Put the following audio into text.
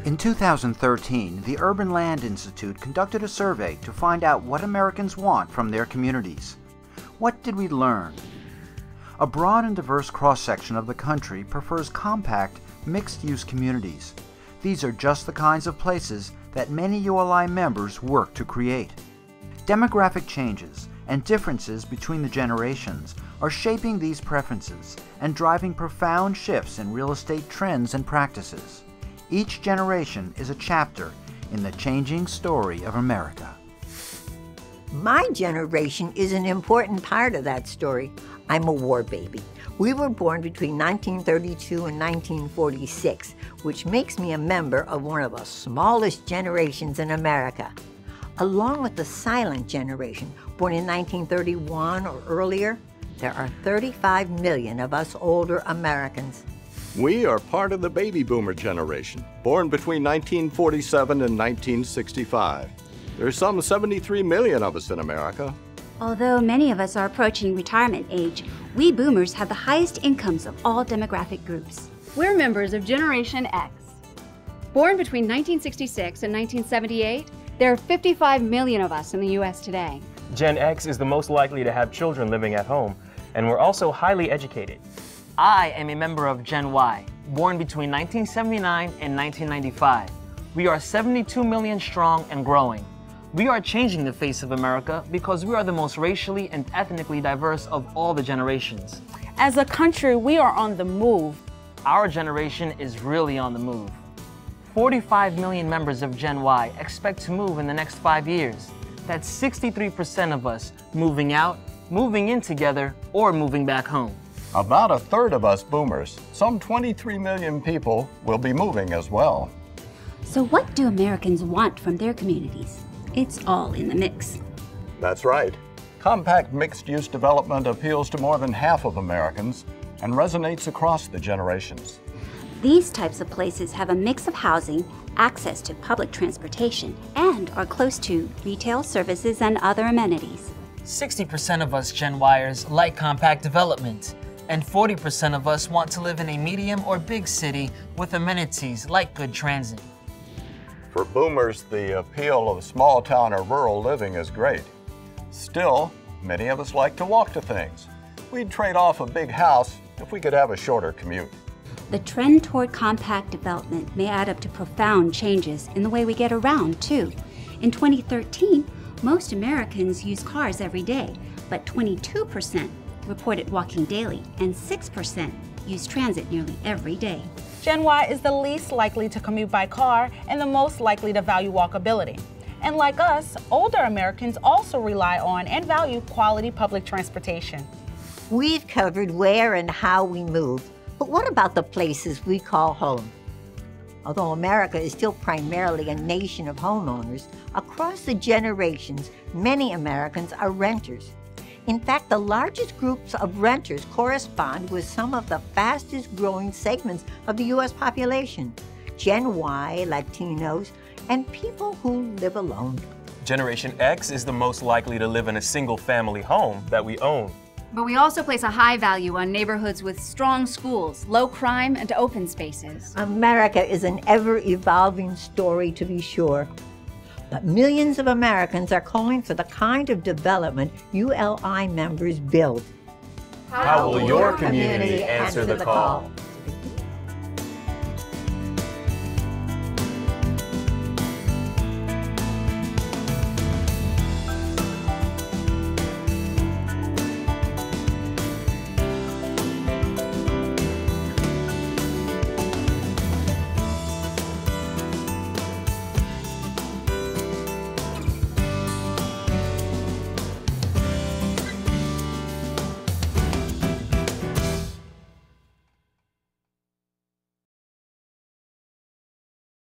In 2013, the Urban Land Institute conducted a survey to find out what Americans want from their communities. What did we learn? A broad and diverse cross-section of the country prefers compact, mixed-use communities. These are just the kinds of places that many ULI members work to create. Demographic changes and differences between the generations are shaping these preferences and driving profound shifts in real estate trends and practices. Each generation is a chapter in the changing story of America. My generation is an important part of that story. I'm a war baby. We were born between 1932 and 1946, which makes me a member of one of the smallest generations in America. Along with the silent generation, born in 1931 or earlier, there are 35 million of us older Americans. We are part of the baby boomer generation, born between 1947 and 1965. There's some 73 million of us in America. Although many of us are approaching retirement age, we boomers have the highest incomes of all demographic groups. We're members of Generation X. Born between 1966 and 1978, there are 55 million of us in the U.S. today. Gen X is the most likely to have children living at home, and we're also highly educated. I am a member of Gen Y, born between 1979 and 1995. We are 72 million strong and growing. We are changing the face of America because we are the most racially and ethnically diverse of all the generations. As a country, we are on the move. Our generation is really on the move. 45 million members of Gen Y expect to move in the next 5 years. That's 63% of us moving out, moving in together, or moving back home. About a third of us boomers, some 23 million people, will be moving as well. So what do Americans want from their communities? It's all in the mix. That's right. Compact mixed-use development appeals to more than half of Americans and resonates across the generations. These types of places have a mix of housing, access to public transportation, and are close to retail services and other amenities. 60% of us Gen Yers like compact development, and 40% of us want to live in a medium or big city with amenities like good transit. For boomers, the appeal of small town or rural living is great. Still, many of us like to walk to things. We'd trade off a big house if we could have a shorter commute. The trend toward compact development may add up to profound changes in the way we get around, too. In 2013, most Americans use cars every day, but 22% reported walking daily, and 6% use transit nearly every day. Gen Y is the least likely to commute by car and the most likely to value walkability. And like us, older Americans also rely on and value quality public transportation. We've covered where and how we move, but what about the places we call home? Although America is still primarily a nation of homeowners, across the generations, many Americans are renters. In fact, the largest groups of renters correspond with some of the fastest growing segments of the U.S. population: Gen Y, Latinos, and people who live alone. Generation X is the most likely to live in a single-family home that we own. But we also place a high value on neighborhoods with strong schools, low crime, and open spaces. America is an ever-evolving story, to be sure. But millions of Americans are calling for the kind of development ULI members build. How will your community answer the call?